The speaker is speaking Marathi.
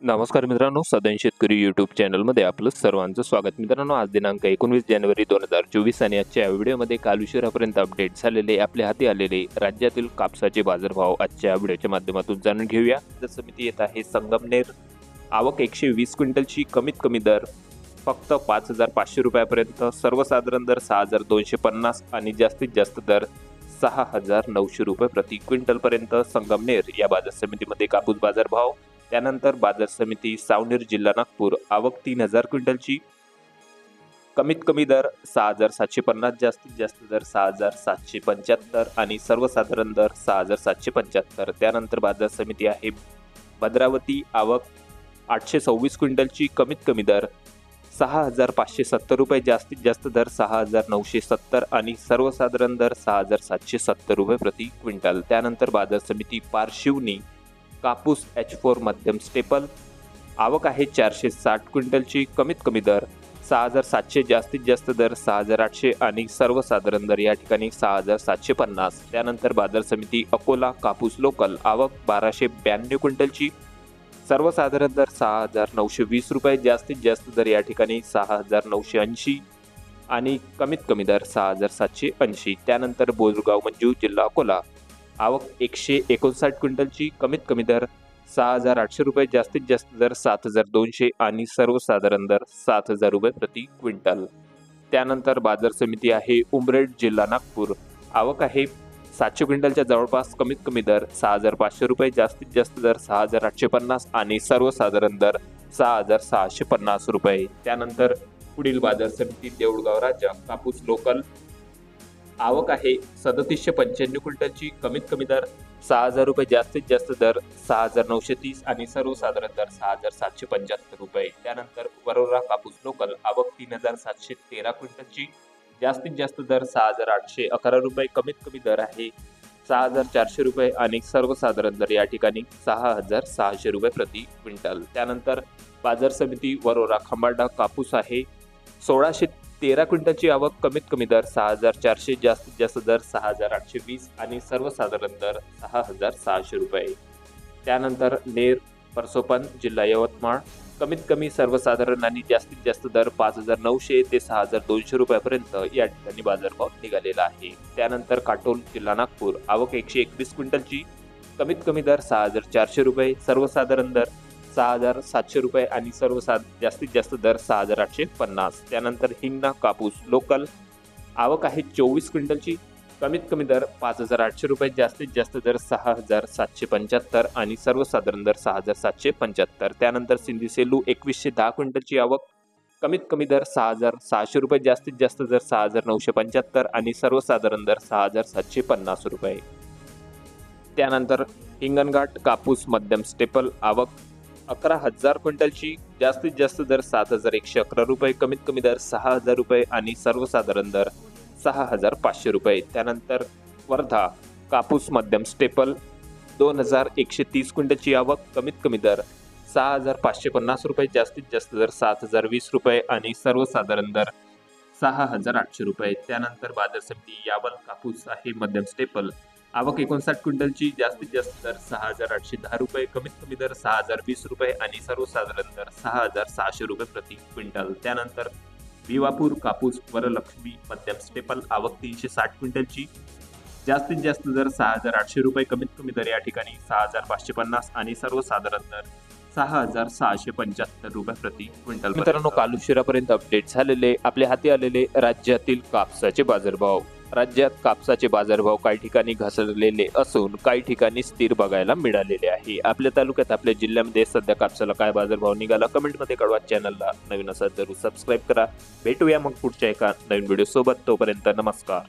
नमस्कार मित्रांनो, सदन शेतकरी यूट्यूब चॅनलमध्ये आपलं सर्वांचं स्वागत. मित्रांनो, आज दिनांक 19 जानेवारी 2024 आणि आजच्या व्हिडिओमध्ये काल उशिरापर्यंत अपडेट झालेले आपल्या हाती आलेले राज्यातील कापसाचे बाजारभाव आजच्या व्हिडिओच्या माध्यमातून जाणून घेऊया. तर समिती येत आहे संगमनेर. आवक 120 क्विंटलची कमीत कमी दर फक्त 5,500 रुपयापर्यंत, सर्वसाधारण दर 6,250 आणि जास्तीत जास्त दर 6,900 रुपये प्रति क्विंटलपर्यंत संगमनेर या बाजार समितीमध्ये कापूस बाजारभाव. त्यानंतर बाजार समिती सावनेर जिल्हा नागपूर. आवक 3,000 क्विंटलची कमीत कमी दर 6,750, जास्तीत जास्त दर 6,775 आणि सर्वसाधारण दर 6,775. त्यानंतर बाजार समिती आहे भद्रावती. आवक 826 क्विंटलची कमीत कमी दर 6,570 रुपये, जास्तीत जास्त दर 6,970 आणि सर्वसाधारण दर 6,770 रुपये प्रति क्विंटल. त्यानंतर बाजार समिती पारशिवनी. कापूस H4 मध्यम स्टेपल. आवक आहे 460 क्विंटलची कमीत कमी दर 6,700, जास्तीत जास्त दर 6,800 आणि सर्वसाधारण दर या ठिकाणी 6,750. त्यानंतर बाजार समिती अकोला. कापूस लोकल. आवक 1,292 क्विंटलची सर्वसाधारण दर 6,920 रुपये, जास्तीत जास्त दर या ठिकाणी 6,980 आणि कमीत कमी दर 6,780. त्यानंतर बोरगाव मंजू जिल्हा अकोला. आवक 159 क्विंटलची कमीत कमी दर 6,800 रुपये, जास्तीत जास्त दर 7,200 आणि सर्वसाधारण दर 7,000 रुपये प्रति क्विंटल. त्यानंतर बाजार समिती आहे उमरेड जिल्हा नागपूर. आवक आहे 700 क्विंटलच्या जवळपास, कमीत कमी दर 6,500 रुपये, जास्तीत जास्त दर 6,850 आणि सर्वसाधारण दर 6,650 रुपये. त्यानंतर पुढील बाजार समिती देऊळगाव राजा. कापूस लोकल. आवक आहे 3,795 क्विंटलची कमीत कमी दर 6,000 रुपये, जास्तीत जास्त दर 6,930 आणि सर्वसाधारण दर 6,775 रुपये. त्यानंतर वरोरा. कापूस लोकल. आवक 3,713 क्विंटलची जास्तीत जास्त दर 6,811 रुपये, कमीत कमी दर आहे 6,400 रुपये आणि सर्वसाधारण दर या ठिकाणी 6,600 रुपये प्रति क्विंटल. त्यानंतर बाजार समिती वरोरा खंबाळा. कापूस आहे 1,613 क्विंटलची आवक, कमीत कमी दर 6,400, जास्तीत जास्त दर 6,820 आणि सर्वसाधारण दर 6,600 रुपये. त्यानंतर नेर परसोपन जिल्हा यवतमाळ. कमीत कमी सर्वसाधारण आणि जास्तीत जास्त दर 5,900 ते 6,200 रुपयापर्यंत या ठिकाणी बाजारभाव निघालेला आहे. त्यानंतर काटोल जिल्हा नागपूर. आवक 121 क्विंटलची कमीत कमी दर 6,400 रुपये, सर्वसाधारण दर 6,700 रुपये आणि जास्तीत जास्त दर 6,850. त्यानंतर हिंगणा. कापूस लोकल. आवक आहे 24 क्विंटलची कमीत कमी दर 5,800 रुपये, जास्तीत जास्त दर 6,775 आणि सर्वसाधारण दर 6,775. त्यानंतर सिंधी सेलू. 2,110 क्विंटलची आवक, कमीत कमी दर 6,600 रुपये, जास्तीत जास्त दर 6,975 आणि सर्वसाधारण दर 6,750 रुपये. त्यानंतर हिंगणघाट. कापूस मध्यम स्टेपल. आवक 11,000 क्विंटलची जास्तीत जास्त दर 7,111 रुपये, कमीत कमी दर 6,000 रुपये आणि सर्वसाधारण दर 6,500 रुपये. त्यानंतर वर्धा. कापूस मध्यम स्टेपल. 2,130 क्विंटलची आवक, कमीत कमी दर 6,550 रुपये, जास्तीत जास्त दर 7,020 रुपये आणि सर्वसाधारण दर 6,800 रुपये. त्यानंतर बाजार समिती यावल. कापूस आहे मध्यम स्टेपल. आवक 59 क्विंटलची जास्तीत जास्त दर 6,810 रुपये, कमीत कमी दर 6,020 रुपये आणि सर्वसाधारण दर 6,600 रुपये प्रति क्विंटल. त्यानंतर भिवापूर. कापूस वरलक्ष्मी मध्यम स्टेपल. आवक 360 क्विंटलची जास्तीत जास्त दर 6,800 रुपये, कमीत कमी दर या ठिकाणी 6,550 आणि सर्वसाधारण दर 6,675 रुपये प्रति क्विंटल. मित्रांनो, काल उशिरापर्यंत अपडेट झालेले आपल्या हाती आलेले राज्यातील कापसाचे बाजारभाव. राज्यात कापसाचे बाजारभाव काही ठिकाणी घसरलेले असून काही ठिकाणी स्थिर बघायला मिळालेले आहे. आपल्या तालुक्यात, आपल्या जिल्ह्यामध्ये सध्या कापसाला काय बाजारभाव निघाला कमेंटमध्ये कळवा. चॅनलला नवीन असाल जरूर सबस्क्राईब करा. भेटूया मग पुढच्या एका नवीन व्हिडिओ सोबत. तोपर्यंत नमस्कार.